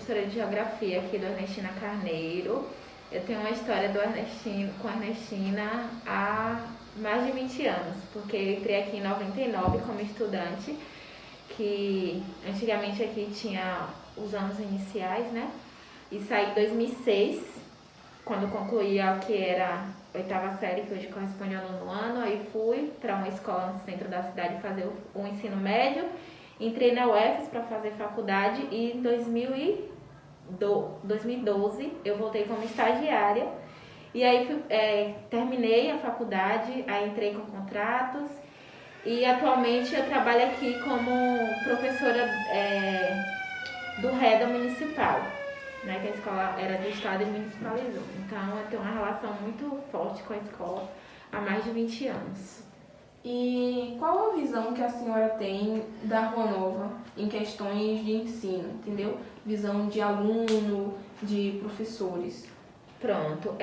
professora de geografia aqui do Ernestina Carneiro. Eu tenho uma história com a Ernestina há mais de 20 anos, porque eu entrei aqui em 99 como estudante, que antigamente aqui tinha os anos iniciais, né? E saí em 2006, quando concluí o que era a oitava série, que hoje corresponde ao nono ano. Aí fui para uma escola no centro da cidade fazer o ensino médio. Entrei na UFES para fazer faculdade e em 2012 eu voltei como estagiária. E aí terminei a faculdade, aí entrei com contratos e atualmente eu trabalho aqui como professora do REDA municipal, né, que a escola era do estado e municipalizou. Então eu tenho uma relação muito forte com a escola há mais de 20 anos. E qual a visão que a senhora tem da Rua Nova em questões de ensino, entendeu? Visão de aluno, de professores. Pronto,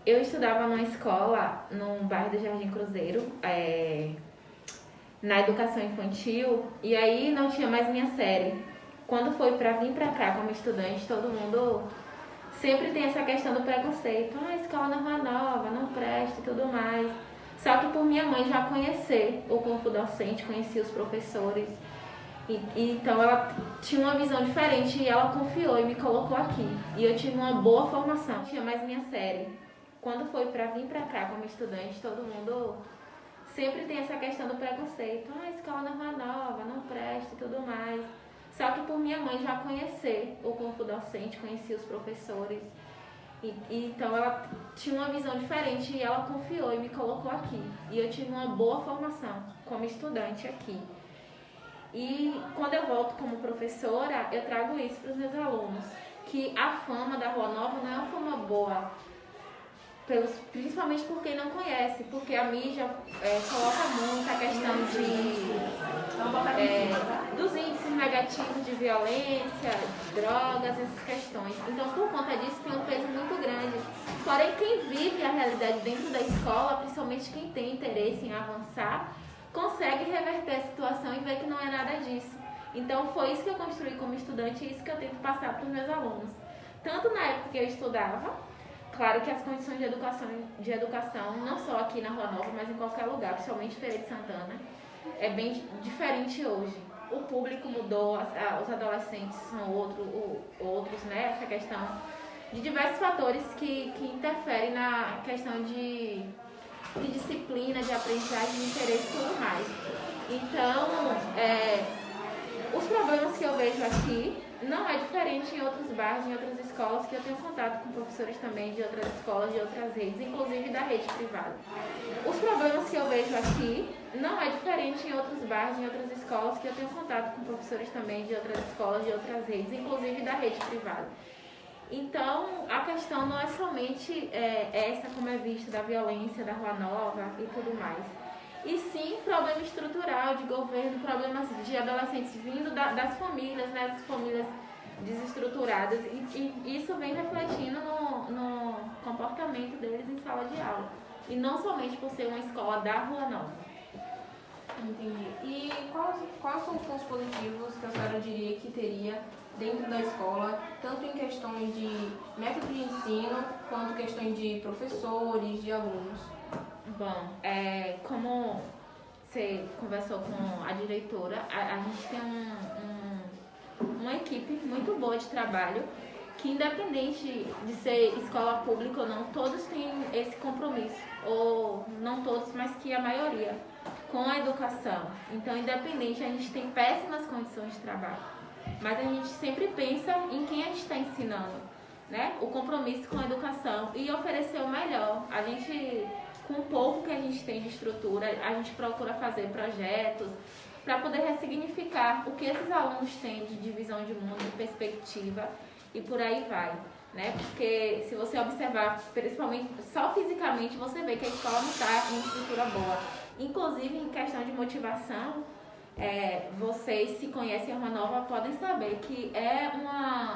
eu estudava numa escola no bairro do Jardim Cruzeiro, na educação infantil, e aí não tinha mais minha série. Quando foi para vir para cá como estudante, todo mundo sempre tem essa questão do preconceito. A escola na Rua Nova, não presta e tudo mais. Só que por minha mãe já conhecer o corpo docente, conhecia os professores, então ela tinha uma visão diferente e ela confiou e me colocou aqui. E eu tive uma boa formação. Não tinha mais minha série. Quando foi para vir para cá como estudante, todo mundo sempre tem essa questão do preconceito. A escola na Rua Nova, não presta e tudo mais. Só que por minha mãe já conhecer o corpo docente, conhecia os professores, então ela tinha uma visão diferente e ela confiou e me colocou aqui. E eu tive uma boa formação como estudante aqui. E quando eu volto como professora, eu trago isso para os meus alunos, que a fama da Rua Nova não é uma fama boa, principalmente por quem não conhece, porque a mídia coloca muito a questão dos índices negativos de violência, drogas, essas questões. Então, por conta disso, tem um peso muito grande. Porém, quem vive a realidade dentro da escola, principalmente quem tem interesse em avançar, consegue reverter a situação e ver que não é nada disso. Então, foi isso que eu construí como estudante e isso que eu tento passar para os meus alunos. Tanto na época que eu estudava, claro que as condições de educação, não só aqui na Rua Nova, mas em qualquer lugar, principalmente Feira de Santana, é bem diferente hoje. O público mudou, os adolescentes são outros, né? Essa questão de diversos fatores que interferem na questão de disciplina, de aprendizagem, de interesse e tudo mais. Então, os problemas que eu vejo aqui não é diferente em outros bairros, em outras escolas, que eu tenho contato com professores também de outras escolas, de outras redes, inclusive da rede privada. Os problemas que eu vejo aqui não é diferente em outros bairros, em outras escolas, que eu tenho contato com professores também de outras escolas, de outras redes, inclusive da rede privada. Então, a questão não é somente essa como é vista da violência, da Rua Nova e tudo mais. E sim, problema estrutural de governo, problemas de adolescentes vindo das famílias, né, das famílias desestruturadas. E isso vem refletindo no comportamento deles em sala de aula. E não somente por ser uma escola da Rua Nova. Entendi. E quais são os pontos positivos que a senhora diria que teria dentro da escola, tanto em questões de método de ensino, quanto questões de professores, de alunos? Bom, como você conversou com a diretora, a gente tem uma equipe muito boa de trabalho, que independente de ser escola pública ou não, todos têm esse compromisso, ou não todos, mas que a maioria, com a educação. Então, independente, a gente tem péssimas condições de trabalho, mas a gente sempre pensa em quem a gente está ensinando, né? O compromisso com a educação e oferecer o melhor. A gente, com o pouco que a gente tem de estrutura, a gente procura fazer projetos para poder ressignificar o que esses alunos têm de visão de mundo, de perspectiva, e por aí vai, né? Porque se você observar, principalmente só fisicamente, você vê que a escola não está em estrutura boa. Inclusive, em questão de motivação, vocês se conhecem a Rua Nova podem saber que é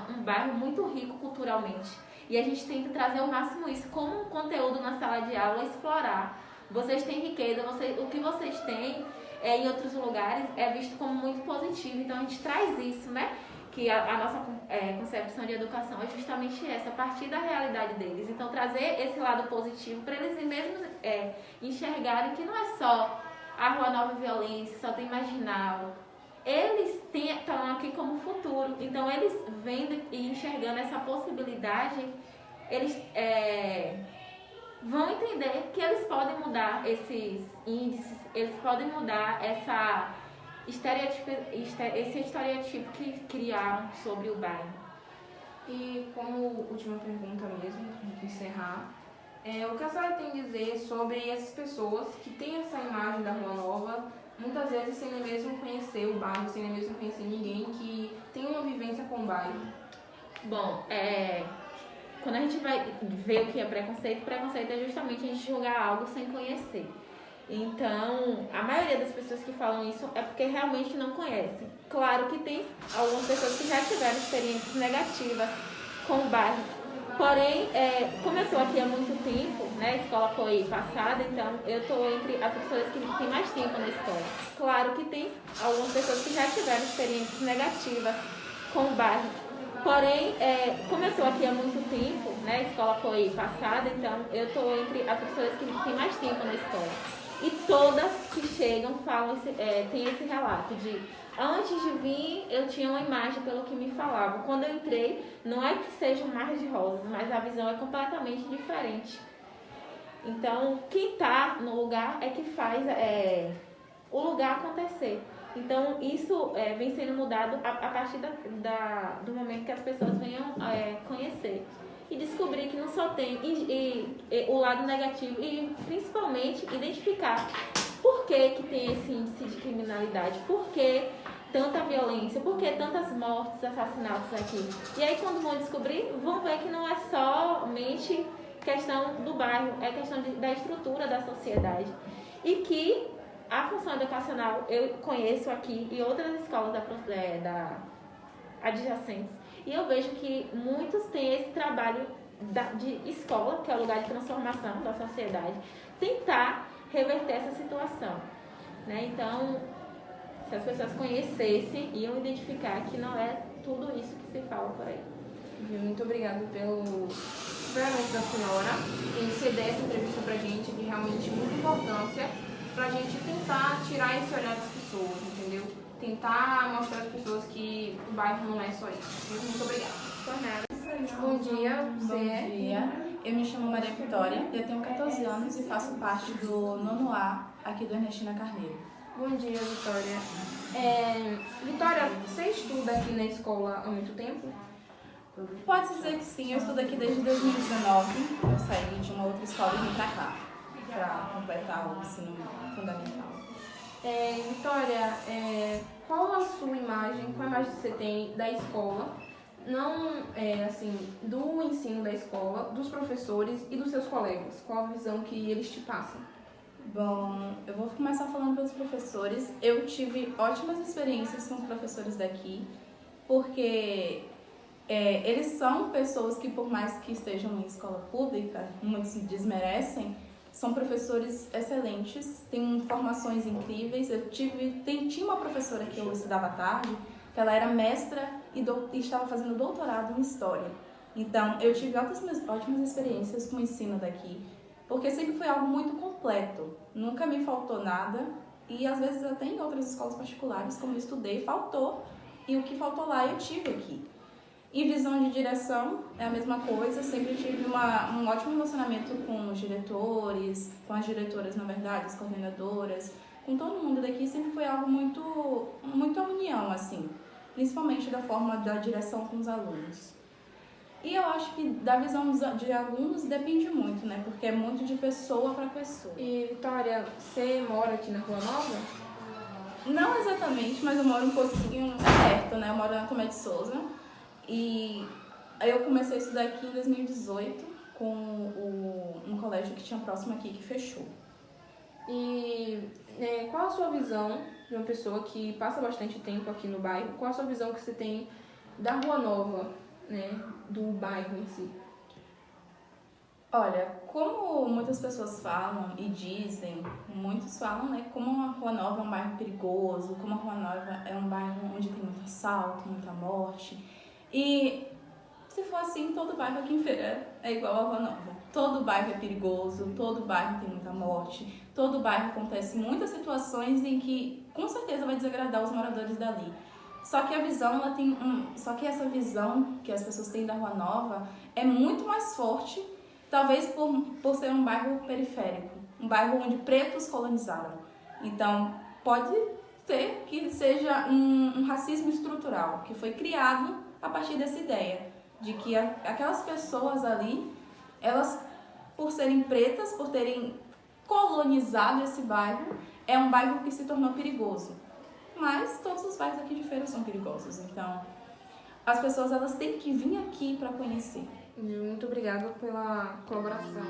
um bairro muito rico culturalmente. E a gente tem que trazer ao máximo isso como um conteúdo na sala de aula, explorar. Vocês têm riqueza, o que vocês têm em outros lugares é visto como muito positivo. Então a gente traz isso, né? que a nossa concepção de educação é justamente essa, a partir da realidade deles. Então, trazer esse lado positivo para eles mesmos enxergarem que não é só a Rua Nova Violência, só tem marginal. Eles estão aqui como futuro. Então, eles vendo e enxergando essa possibilidade, eles vão entender que eles podem mudar esses índices, eles podem mudar esse estereotipo que criaram sobre o bairro. E como última pergunta mesmo, para encerrar, o que a senhora tem a dizer sobre essas pessoas que têm essa imagem da Rua Nova, muitas vezes sem nem mesmo conhecer o bairro, sem nem mesmo conhecer ninguém que tem uma vivência com o bairro? Bom, quando a gente vai ver o que é preconceito é justamente a gente julgar algo sem conhecer. Então, a maioria das pessoas que falam isso é porque realmente não conhecem. Claro que tem algumas pessoas que já tiveram experiências negativas com o bairro. Porém, como eu estou aqui há muito tempo, né, a escola foi passada, então eu estou entre as pessoas que têm mais tempo na escola. Claro que tem algumas pessoas que já tiveram experiências negativas com o bairro. Porém, como eu estou aqui há muito tempo, né, a escola foi passada, então eu estou entre as pessoas que têm mais tempo na escola. E todas que chegam falam tem esse relato de antes de vir eu tinha uma imagem pelo que me falavam. Quando eu entrei, não é que seja um mar de rosas, mas a visão é completamente diferente. Então, quem está no lugar é que faz o lugar acontecer. Então, isso vem sendo mudado a partir do momento que as pessoas venham conhecer. E descobrir que não só tem o lado negativo e, principalmente, identificar por que tem esse índice de criminalidade, por que tanta violência, por que tantas mortes, assassinatos aqui. E aí, quando vão descobrir, vão ver que não é somente questão do bairro, é questão da estrutura da sociedade. E que a função educacional, eu conheço aqui e outras escolas adjacentes, e eu vejo que muitos têm esse trabalho de escola, que é o lugar de transformação da sociedade, tentar reverter essa situação, né? Então, se as pessoas conhecessem, iam identificar que não é tudo isso que se fala por aí. Muito obrigada pelo depoimento da senhora em ceder essa entrevista pra gente, de realmente muita importância pra gente tentar tirar esse olhar das pessoas, entendeu? Tentar mostrar às pessoas que o bairro não é só isso. Muito obrigada. Por nada. Bom dia, Bom dia, eu me chamo Maria Vitória, eu tenho 14 anos e faço parte do 9º A aqui do Ernestina Carneiro. Bom dia, Vitória. Vitória, você estuda aqui na escola há muito tempo? Pode-se dizer que sim, eu estudo aqui desde 2019, eu saí de uma outra escola e vim pra cá, para completar o ensino fundamental. Vitória, qual a sua imagem, qual a imagem que você tem da escola, não assim, do ensino da escola, dos professores e dos seus colegas? Qual a visão que eles te passam? Bom, eu vou começar falando pelos professores. Eu tive ótimas experiências com os professores daqui, porque eles são pessoas que, por mais que estejam em escola pública, muitos desmerecem, são professores excelentes, têm formações incríveis. Eu tinha uma professora que eu estudava à tarde, que ela era mestra e estava fazendo doutorado em História. Então, eu tive ótimas experiências com o ensino daqui, porque sempre foi algo muito completo, nunca me faltou nada, e às vezes até em outras escolas particulares, como eu estudei, faltou, e o que faltou lá eu tive aqui. E visão de direção é a mesma coisa, sempre tive um ótimo relacionamento com os diretores, com as diretoras, na verdade, as coordenadoras, com todo mundo daqui. Sempre foi algo muito a união, assim, principalmente da forma da direção com os alunos. E eu acho que da visão de alunos depende muito, né, porque é muito de pessoa para pessoa. E, Vitória, você mora aqui na Rua Nova? Não exatamente, mas eu moro um pouquinho perto, né, eu moro na Tomé de Souza. E aí eu comecei a estudar aqui em 2018 com um colégio que tinha próximo aqui que fechou. E qual a sua visão de uma pessoa que passa bastante tempo aqui no bairro? Qual a sua visão que você tem da Rua Nova, né, do bairro em si? Olha, como muitas pessoas falam e dizem, muitos falam, né, como a Rua Nova é um bairro perigoso, como a Rua Nova é um bairro onde tem muito assalto, muita morte. E se for assim, todo bairro aqui em Feira é igual a Rua Nova. Todo bairro é perigoso, todo bairro tem muita morte, todo bairro acontece muitas situações em que com certeza vai desagradar os moradores dali. Só que a visão, só que essa visão que as pessoas têm da Rua Nova é muito mais forte, talvez por ser um bairro periférico, um bairro onde pretos colonizaram. Então, pode ser que seja um racismo estrutural, que foi criado a partir dessa ideia de que aquelas pessoas ali, elas, por serem pretas, por terem colonizado esse bairro, é um bairro que se tornou perigoso. Mas todos os bairros aqui de Feira são perigosos, então as pessoas elas têm que vir aqui para conhecer. Muito obrigada pela colaboração.